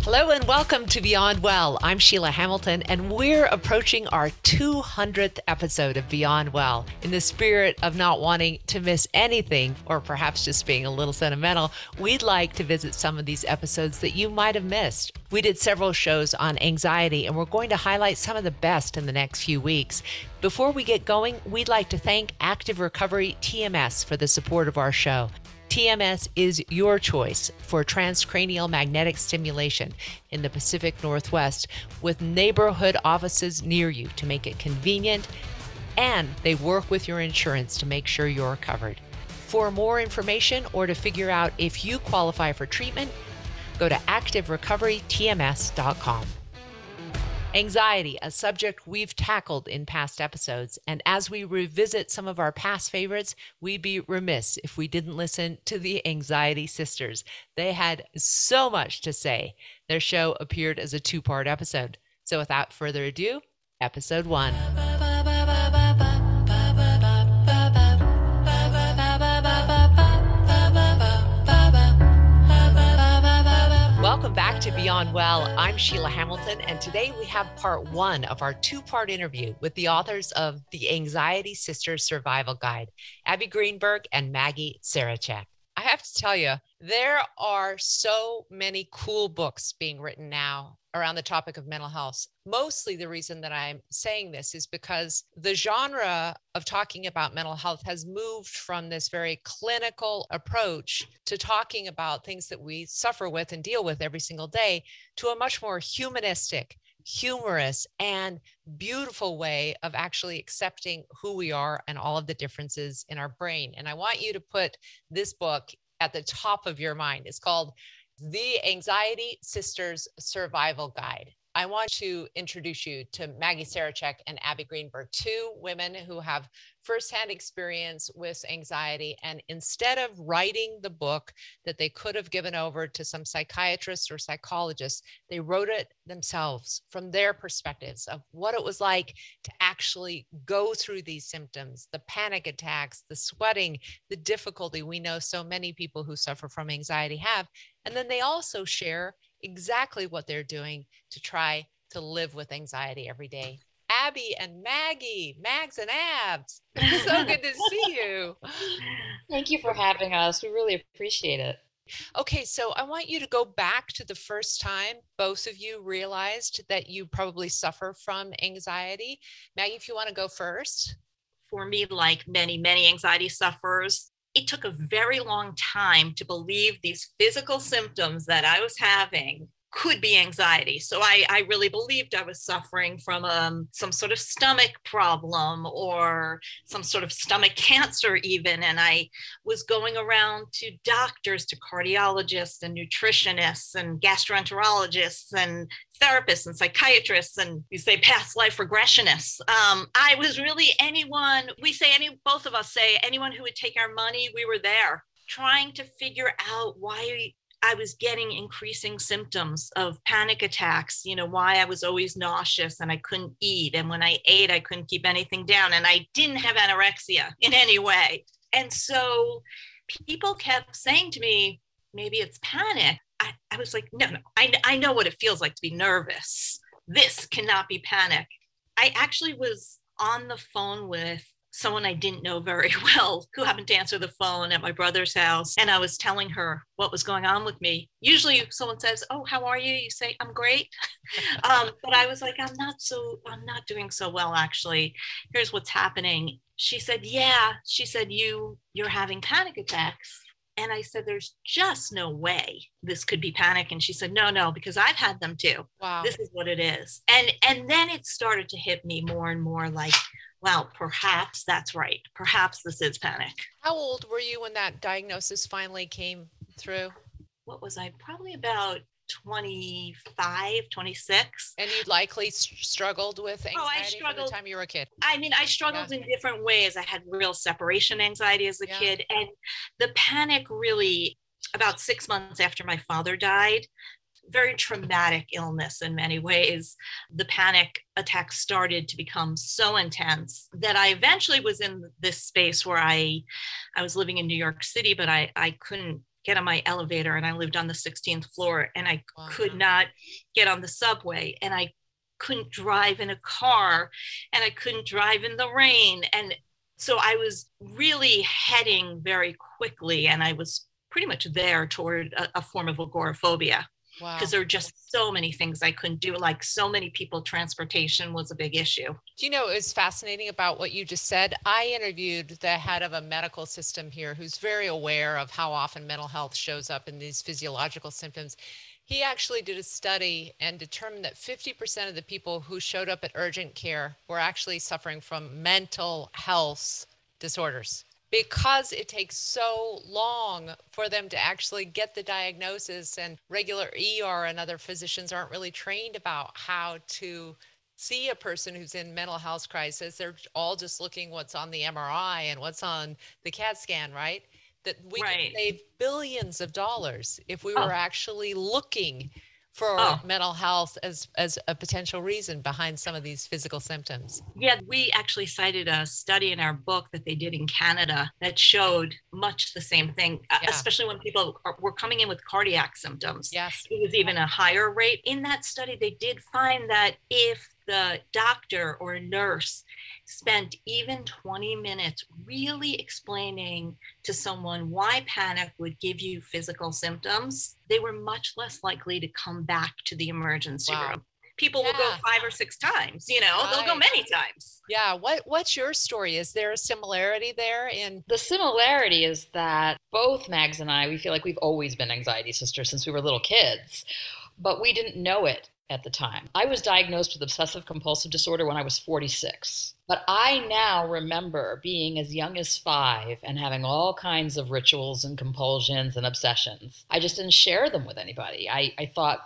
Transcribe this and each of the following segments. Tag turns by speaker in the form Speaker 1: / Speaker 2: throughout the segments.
Speaker 1: Hello and welcome to Beyond Well. I'm Sheila Hamilton, and we're approaching our 200th episode of Beyond Well. In the spirit of not wanting to miss anything, or perhaps just being a little sentimental, we'd like to visit some of these episodes that you might have missed. We did several shows on anxiety, and we're going to highlight some of the best in the next few weeks. Before we get going, we'd like to thank Active Recovery TMS for the support of our show. TMS is your choice for transcranial magnetic stimulation in the Pacific Northwest, with neighborhood offices near you to make it convenient, and they work with your insurance to make sure you're covered. For more information or to figure out if you qualify for treatment, go to activerecoverytms.com. Anxiety, a subject we've tackled in past episodes, and as we revisit some of our past favorites, we'd be remiss if we didn't listen to the Anxiety Sisters. They had so much to say. Their show appeared as a two-part episode. So without further ado, episode 1. Welcome back to Beyond Well. I'm Sheila Hamilton, and today we have part 1 of our two-part interview with the authors of The Anxiety Sisters Survival Guide, Abby Greenberg and Maggie Sarachek. I have to tell you, there are so many cool books being written now around the topic of mental health. Mostly the reason that I'm saying this is because the genre of talking about mental health has moved from this very clinical approach to talking about things that we suffer with and deal with every single day to a much more humanistic, humorous, and beautiful way of actually accepting who we are and all of the differences in our brain. And I want you to put this book at the top of your mind. It's called The Anxiety Sisters Survival Guide. I want to introduce you to Maggie Sarachek and Abby Greenberg, two women who have firsthand experience with anxiety. And instead of writing the book that they could have given over to some psychiatrists or psychologists, they wrote it themselves from their perspectives of what it was like to actually go through these symptoms, the panic attacks, the sweating, the difficulty we know so many people who suffer from anxiety have. And then they also share exactly what they're doing to try to live with anxiety every day. Abby and Maggie, Mags and Abs, so good to see you.
Speaker 2: Thank you for having us. We really appreciate it.
Speaker 1: Okay, so I want you to go back to the first time both of you realized that you probably suffer from anxiety. Maggie, if you want to go first.
Speaker 3: For me, like many anxiety sufferers, it took a very long time to believe these physical symptoms that I was having could be anxiety. So I really believed I was suffering from some sort of stomach problem or some sort of stomach cancer even. And I was going around to doctors, to cardiologists and nutritionists and gastroenterologists and therapists and psychiatrists, and you say past life regressionists. I was really both of us say anyone who would take our money, we were there trying to figure out why I was getting increasing symptoms of panic attacks, why I was always nauseous and I couldn't eat. And when I ate, I couldn't keep anything down. And I didn't have anorexia in any way. And so people kept saying to me, maybe it's panic. I was like, no, I know what it feels like to be nervous. This cannot be panic. I actually was on the phone with someone I didn't know very well who happened to answer the phone at my brother's house. And I was telling her what was going on with me. Usually if someone says, oh, how are you? You say, I'm great. But I was like, I'm not doing so well, actually. Here's what's happening. She said, yeah. She said, you're having panic attacks. And I said, there's just no way this could be panic. And she said, no, because I've had them too.
Speaker 1: Wow.
Speaker 3: This is what it is. And then it started to hit me more and more like, wow, perhaps that's right. Perhaps this is panic.
Speaker 1: How old were you when that diagnosis finally came through?
Speaker 3: What was I? Probably about 25, 26.
Speaker 1: And you likely struggled with anxiety from the time you were a kid.
Speaker 3: I mean, I struggled in different ways. I had real separation anxiety as a kid. And the panic really, about 6 months after my father died, very traumatic illness in many ways. The panic attacks started to become so intense that I eventually was in this space where I was living in New York City, but I couldn't get on my elevator, and I lived on the 16th floor, and I
Speaker 1: Wow.
Speaker 3: could not get on the subway, and I couldn't drive in a car, and I couldn't drive in the rain. And so I was really heading very quickly, and I was pretty much there toward a form of agoraphobia, because
Speaker 1: Wow.
Speaker 3: there were just so many things I couldn't do. Like so many people, transportation was a big issue.
Speaker 1: Do you know, it was fascinating about what you just said. I interviewed the head of a medical system here who's very aware of how often mental health shows up in these physiological symptoms. He actually did a study and determined that 50% of the people who showed up at urgent care were actually suffering from mental health disorders, because it takes so long for them to actually get the diagnosis, and regular ER and other physicians aren't really trained about how to see a person who's in mental health crisis. They're all just looking what's on the MRI and what's on the CAT scan, right? That we could
Speaker 3: Right.
Speaker 1: save billions of dollars if we were
Speaker 3: Oh,
Speaker 1: actually looking for
Speaker 3: oh,
Speaker 1: mental health as a potential reason behind some of these physical symptoms.
Speaker 3: yeah. We actually cited a study in our book that they did in Canada that showed much the same thing,
Speaker 1: Yeah.
Speaker 3: especially when people were coming in with cardiac symptoms.
Speaker 1: Yes.
Speaker 3: It was even a higher rate. In that study, they did find that if the doctor or nurse spent even 20 minutes really explaining to someone why panic would give you physical symptoms, they were much less likely to come back to the emergency
Speaker 1: Wow.
Speaker 3: room. People will go
Speaker 1: Yeah.
Speaker 3: 5 or 6 times, they'll go
Speaker 1: Right.
Speaker 3: many times.
Speaker 1: Yeah. What's your story? Is there a similarity there in?
Speaker 2: The similarity is that both Mags and I, we feel like we've always been anxiety sisters since we were little kids, but we didn't know it at the time. I was diagnosed with obsessive compulsive disorder when I was 46. But I now remember being as young as 5 and having all kinds of rituals and compulsions and obsessions. I just didn't share them with anybody. I thought,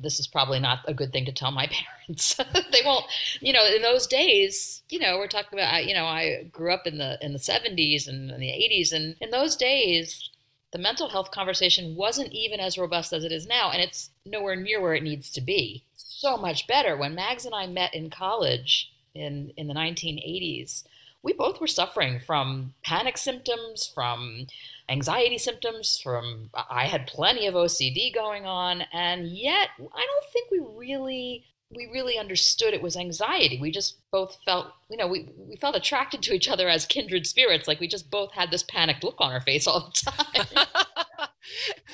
Speaker 2: this is probably not a good thing to tell my parents. They won't, in those days, we're talking about, I grew up in the 70s and in the 80s. And in those days, the mental health conversation wasn't even as robust as it is now. And it's nowhere near where it needs to be. So much better. When Mags and I met in college in the 1980s, we both were suffering from panic symptoms, from anxiety symptoms, from I had plenty of OCD going on, and yet I don't think we really understood it was anxiety. We just both felt, we felt attracted to each other as kindred spirits. Like we just both had this panicked look on our face all the time.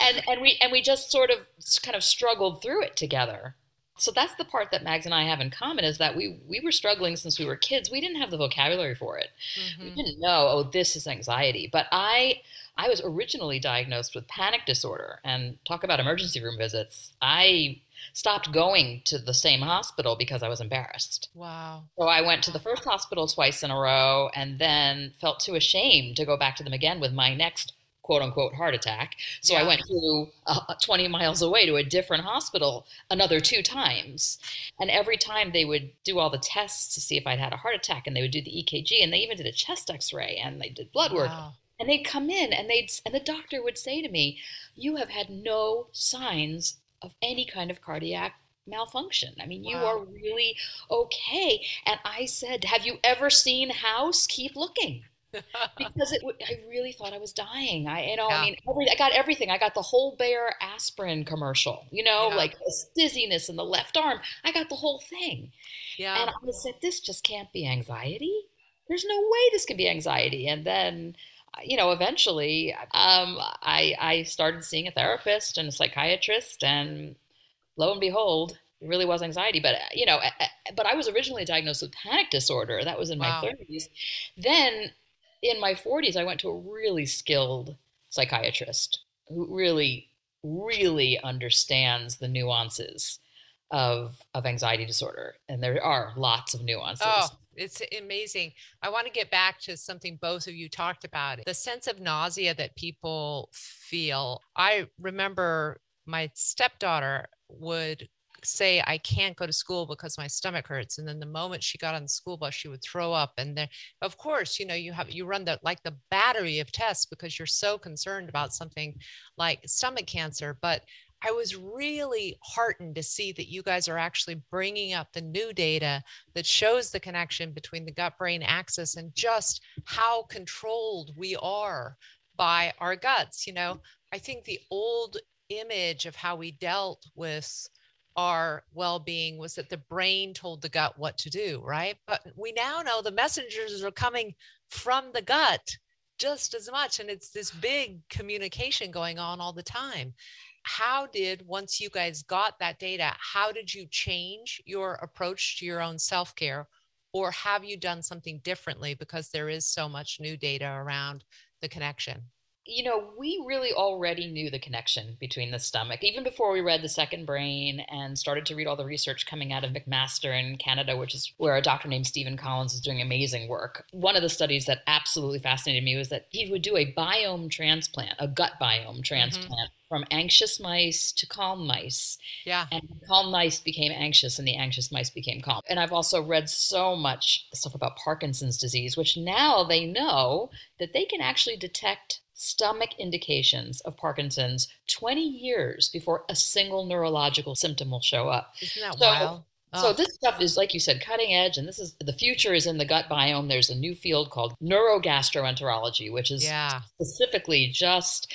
Speaker 2: and we just sort of kind of struggled through it together. So that's the part that Mags and I have in common, is that we were struggling since we were kids. We didn't have the vocabulary for it.
Speaker 1: Mm-hmm.
Speaker 2: We didn't know, oh, this is anxiety. But I was originally diagnosed with panic disorder, and talk about emergency room visits. I stopped going to the same hospital because I was embarrassed.
Speaker 1: Wow.
Speaker 2: So I went to the first hospital twice in a row and then felt too ashamed to go back to them again with my next quote unquote heart attack. So
Speaker 1: Yeah.
Speaker 2: I went to 20 miles away to a different hospital another 2 times. And every time they would do all the tests to see if I'd had a heart attack, and they would do the EKG, and they even did a chest x-ray, and they did blood work.
Speaker 1: Wow.
Speaker 2: And they'd come in and the doctor would say to me, "You have had no signs of any kind of cardiac malfunction. I mean, you
Speaker 1: Wow.
Speaker 2: are really okay." And I said, "Have you ever seen House? Keep looking." Because I really thought I was dying. I got everything. I got the whole Bayer aspirin commercial,
Speaker 1: Yeah.
Speaker 2: like this dizziness in the left arm. I got the whole thing.
Speaker 1: Yeah.
Speaker 2: And I said, this just can't be anxiety. There's no way this can be anxiety. And then, eventually, I started seeing a therapist and a psychiatrist, and lo and behold, it really was anxiety. But, but I was originally diagnosed with panic disorder. That was in my
Speaker 1: Wow.
Speaker 2: 30s. Then in my 40s, I went to a really skilled psychiatrist who really, really understands the nuances of anxiety disorder. And there are lots of nuances.
Speaker 1: Oh, it's amazing. I want to get back to something both of you talked about, the sense of nausea that people feel. I remember my stepdaughter would say, "I can't go to school because my stomach hurts." And then the moment she got on the school bus, she would throw up. And then, of course, you run the battery of tests because you're so concerned about something like stomach cancer. But I was really heartened to see that you guys are actually bringing up the new data that shows the connection between the gut-brain axis and just how controlled we are by our guts. I think the old image of how we dealt with our well-being was that the brain told the gut what to do, right? But we now know the messengers are coming from the gut just as much. And it's this big communication going on all the time. How did, once you guys got that data, how did you change your approach to your own self-care? Or have you done something differently because there is so much new data around the connection?
Speaker 2: We really already knew the connection between the stomach, even before we read The Second Brain and started to read all the research coming out of McMaster in Canada, which is where a doctor named Stephen Collins is doing amazing work. One of the studies that absolutely fascinated me was that he would do a biome transplant, a gut biome transplant from anxious mice to calm mice.
Speaker 1: Yeah.
Speaker 2: And the calm mice became anxious and the anxious mice became calm. And I've also read so much stuff about Parkinson's disease, which now they know that they can actually detect stomach indications of Parkinson's 20 years before a single neurological symptom will show up.
Speaker 1: Isn't that wild?
Speaker 2: So this stuff is, like you said, cutting edge, and this is the future is in the gut biome. There's a new field called neurogastroenterology, which is specifically just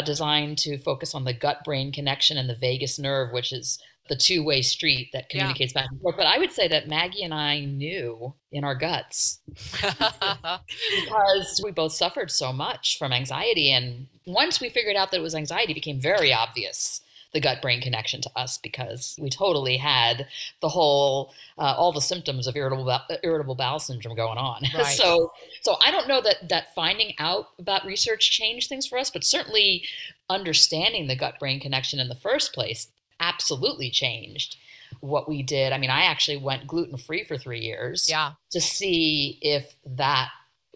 Speaker 2: designed to focus on the gut-brain connection and the vagus nerve, which is the two-way street that communicates back and forth. But I would say that Maggie and I knew in our guts because we both suffered so much from anxiety. And once we figured out that it was anxiety, it became very obvious, the gut-brain connection to us, because we totally had the whole, all the symptoms of irritable bowel syndrome going on.
Speaker 1: Right.
Speaker 2: So I don't know that finding out about research changed things for us, but certainly understanding the gut-brain connection in the first place absolutely changed what we did. I mean, I actually went gluten-free for 3 years to see if that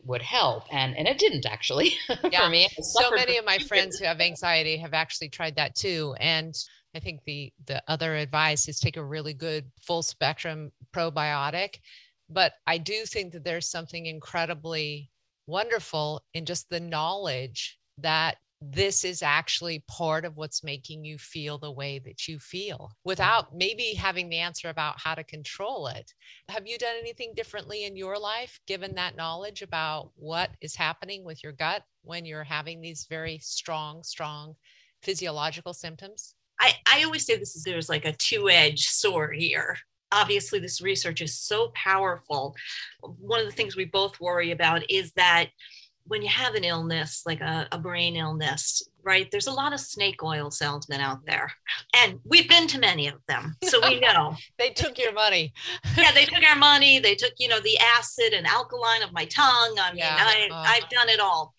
Speaker 2: would help. And it didn't actually for me.
Speaker 1: So many of my friends who have anxiety have actually tried that too. And I think the other advice is take a really good full spectrum probiotic. But I do think that there's something incredibly wonderful in just the knowledge that this is actually part of what's making you feel the way that you feel without maybe having the answer about how to control it. Have you done anything differently in your life, given that knowledge about what is happening with your gut when you're having these very strong physiological symptoms?
Speaker 3: I always say there's like a two-edged sword here. Obviously, this research is so powerful. One of the things we both worry about is that when you have an illness, like a brain illness, right, there's a lot of snake oil salesmen out there. And we've been to many of them. So we know.
Speaker 1: They took your money.
Speaker 3: Yeah, they took our money. They took, the acid and alkaline of my tongue. I mean, I've done it all.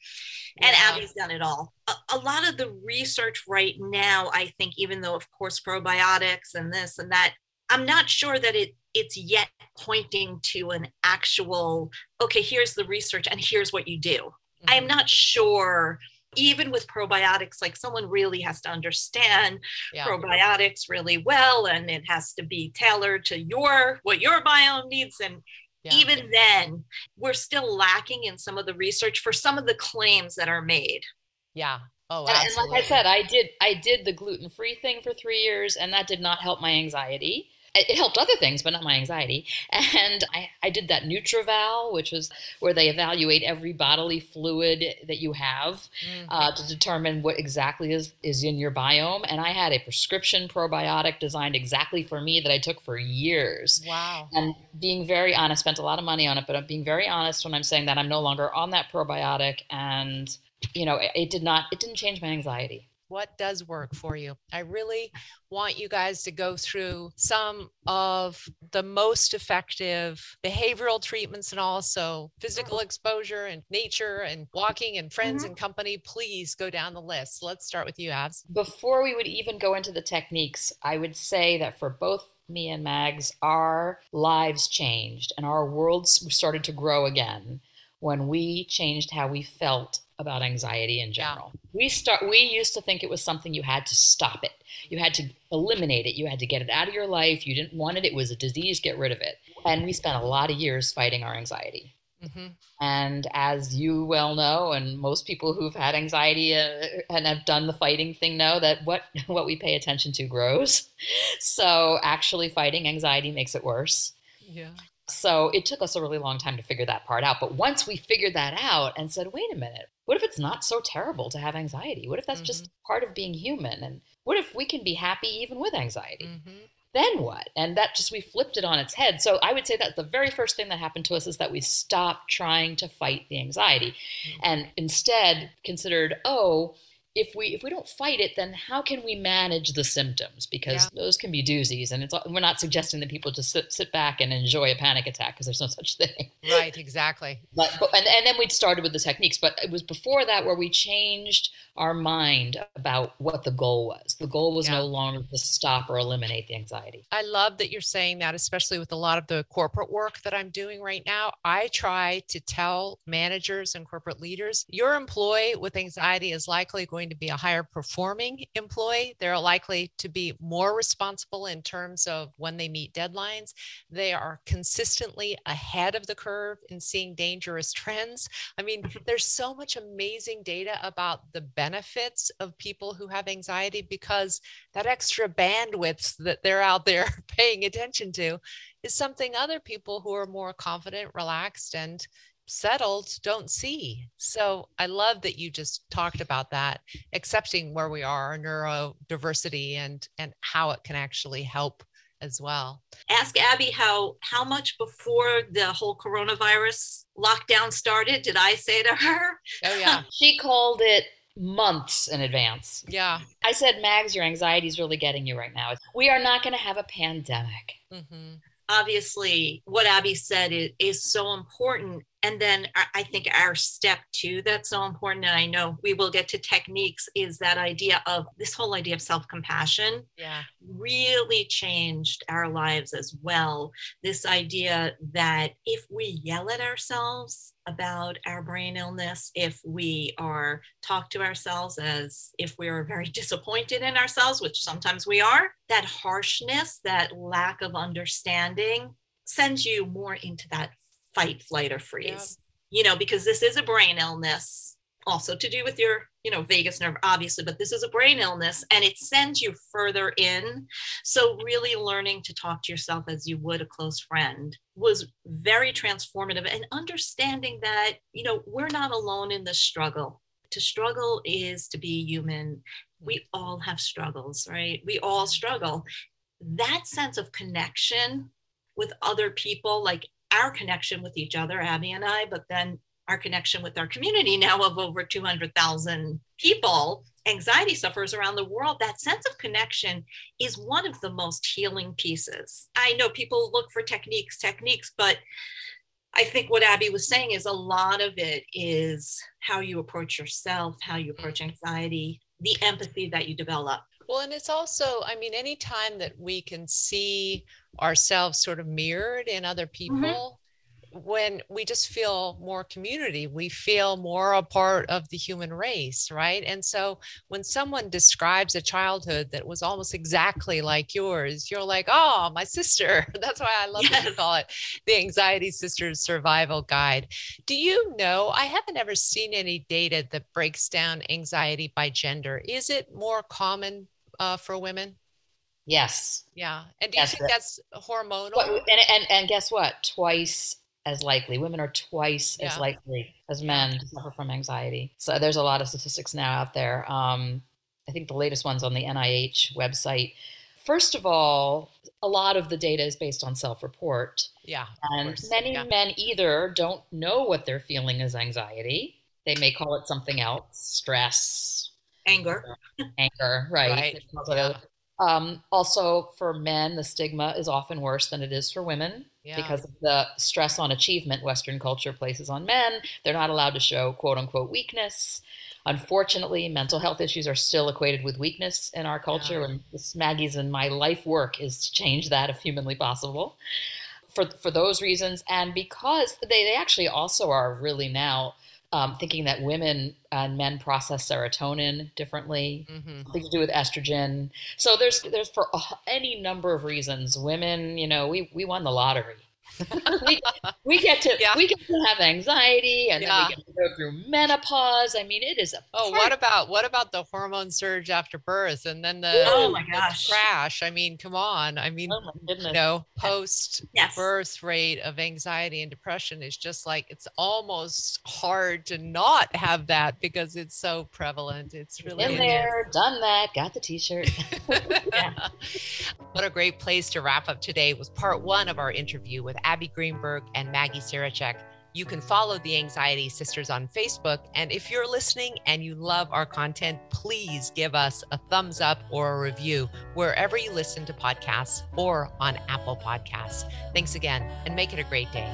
Speaker 3: And Abby's done it all. A lot of the research right now, I think, even though, of course, probiotics and this and that, I'm not sure that it's yet pointing to an actual, okay, here's the research and here's what you do. I'm not sure, even with probiotics, like someone really has to understand probiotics really well, and it has to be tailored to what your biome needs. And even then, we're still lacking in some of the research for some of the claims that are made.
Speaker 1: Yeah. Oh,
Speaker 2: absolutely. And like I said, I did the gluten-free thing for 3 years, and that did not help my anxiety. It helped other things, but not my anxiety. And I did that NutriVal, which was where they evaluate every bodily fluid that you have to determine what exactly is in your biome. And I had a prescription probiotic designed exactly for me that I took for years.
Speaker 1: Wow.
Speaker 2: And being very honest, spent a lot of money on it, but I'm being very honest when I'm saying that I'm no longer on that probiotic. And, it didn't change my anxiety.
Speaker 1: What does work for you? I really want you guys to go through some of the most effective behavioral treatments and also physical exposure and nature and walking and friends and company. Please go down the list. Let's start with you, Abs.
Speaker 2: Before we would even go into the techniques, I would say that for both me and Mags, our lives changed and our worlds started to grow again when we changed how we felt about anxiety in general. We used to think it was something you had to stop it. You had to eliminate it. You had to get it out of your life. You didn't want it. It was a disease. Get rid of it. And we spent a lot of years fighting our anxiety. And as you well know, and most people who've had anxiety and have done the fighting thing know that what we pay attention to grows. So actually fighting anxiety makes it worse.
Speaker 1: Yeah.
Speaker 2: So it took us a really long time to figure that part out. But once we figured that out and said, wait a minute, what if it's not so terrible to have anxiety? What if that's
Speaker 1: Mm-hmm.
Speaker 2: just part of being human? And what if we can be happy even with anxiety?
Speaker 1: Mm-hmm.
Speaker 2: Then what? And that just, we flipped it on its head. So I would say that's the very first thing that happened to us, is that we stopped trying to fight the anxiety and instead considered, oh, if we don't fight it, then how can we manage the symptoms? Because those can be doozies. And we're not suggesting that people just sit back and enjoy a panic attack, because there's no such thing.
Speaker 1: Right, exactly.
Speaker 2: And then we started with the techniques. But it was before that where we changed our mind about what the goal was. The goal was no longer to stop or eliminate the anxiety.
Speaker 1: I love that you're saying that, especially with a lot of the corporate work that I'm doing right now. I try to tell managers and corporate leaders, your employee with anxiety is likely going to be a higher performing employee. They're likely to be more responsible in terms of when they meet deadlines. They are consistently ahead of the curve in seeing dangerous trends. I mean, there's so much amazing data about the benefits of people who have anxiety, because that extra bandwidth that they're out there paying attention to is something other people who are more confident, relaxed, and settled don't see. So I love that you just talked about that, accepting where we are, neurodiversity, and how it can actually help as well.
Speaker 3: Ask Abby how much before the whole coronavirus lockdown started did I say to her?
Speaker 1: Oh yeah.
Speaker 2: She called it months in advance.
Speaker 1: Yeah.
Speaker 2: I said, Mags, your anxiety is really getting you right now. We are not going to have a pandemic.
Speaker 1: Mm-hmm.
Speaker 3: Obviously, what Abby said is so important. And then I think our step two that's so important, and I know we will get to techniques, is that idea of this whole idea of self-compassion.
Speaker 1: Yeah.
Speaker 3: Really changed our lives as well. This idea that if we yell at ourselves about our brain illness, if we talk to ourselves as if we are very disappointed in ourselves, which sometimes we are, that harshness, that lack of understanding sends you more into that fight, flight, or freeze. Because this is a brain illness, also to do with your, vagus nerve, obviously, but this is a brain illness and it sends you further in. So really learning to talk to yourself as you would a close friend was very transformative, and understanding that, we're not alone in the struggle. To struggle is to be human. We all have struggles, right? We all struggle. That sense of connection with other people, like our connection with each other, Abby and I, but then our connection with our community now of over 200,000 people, anxiety sufferers around the world, that sense of connection is one of the most healing pieces. I know people look for techniques, but I think what Abby was saying is a lot of it is how you approach yourself, how you approach anxiety, the empathy that you develop.
Speaker 1: Well, and it's also, anytime that we can see ourselves sort of mirrored in other people, when we just feel more community, we feel more a part of the human race, right? And so when someone describes a childhood that was almost exactly like yours, you're like, oh, my sister. That's why I love that you call it the Anxiety Sisters Survival Guide. Do you know, I haven't ever seen any data that breaks down anxiety by gender. Is it more common for women?
Speaker 2: Yes.
Speaker 1: Yeah. And do you think that's hormonal?
Speaker 2: And guess what? Twice as likely. Women are twice as likely as men to suffer from anxiety. So there's a lot of statistics now out there. I think the latest one's on the NIH website. First of all, a lot of the data is based on self-report.
Speaker 1: Yeah.
Speaker 2: And many men either don't know what they're feeling as anxiety. They may call it something else, stress,
Speaker 3: anger,
Speaker 2: right? Also, for men, the stigma is often worse than it is for women because of the stress on achievement Western culture places on men. They're not allowed to show quote unquote weakness. Unfortunately, mental health issues are still equated with weakness in our culture. And this Maggie's and my life work is to change that if humanly possible. For those reasons, and because they actually also are really now thinking that women and men process serotonin differently, something to do with estrogen. So there's for any number of reasons, women, we won the lottery. we get to have anxiety, and then we get to go through menopause. I mean, it is a
Speaker 1: what about the hormone surge after birth, and then
Speaker 3: oh my gosh,
Speaker 1: the crash? I mean, come on. I mean,
Speaker 2: oh my goodness.
Speaker 1: Post birth rate of anxiety and depression is just like, it's almost hard to not have that because it's so prevalent. It's really
Speaker 2: in there, done that, got the t-shirt.
Speaker 1: What a great place to wrap up today was part 1 of our interview with Abby Greenberg and Maggie Sarachek. You can follow the Anxiety Sisters on Facebook. And if you're listening and you love our content, please give us a thumbs up or a review wherever you listen to podcasts or on Apple Podcasts. Thanks again, and make it a great day.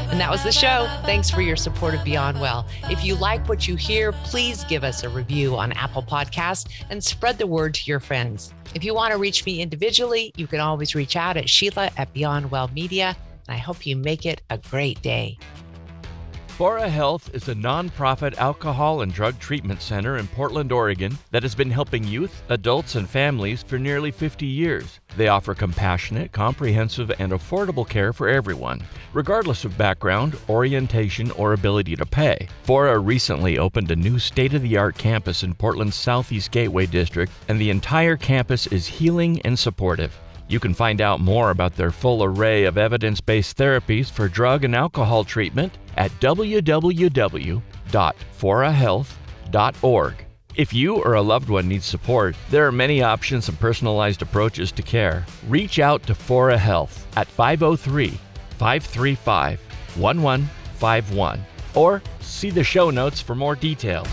Speaker 1: And that was the show. Thanks for your support of Beyond Well. If you like what you hear, please give us a review on Apple Podcasts and spread the word to your friends. If you want to reach me individually, you can always reach out at Sheila@BeyondWellMedia. And I hope you make it a great day.
Speaker 4: Fora Health is a nonprofit alcohol and drug treatment center in Portland, Oregon that has been helping youth, adults, and families for nearly 50 years. They offer compassionate, comprehensive, and affordable care for everyone, regardless of background, orientation, or ability to pay. Fora recently opened a new state-of-the-art campus in Portland's Southeast Gateway District, and the entire campus is healing and supportive. You can find out more about their full array of evidence-based therapies for drug and alcohol treatment at www.forahealth.org. If you or a loved one needs support, there are many options and personalized approaches to care. Reach out to Fora Health at 503-535-1151 or see the show notes for more details.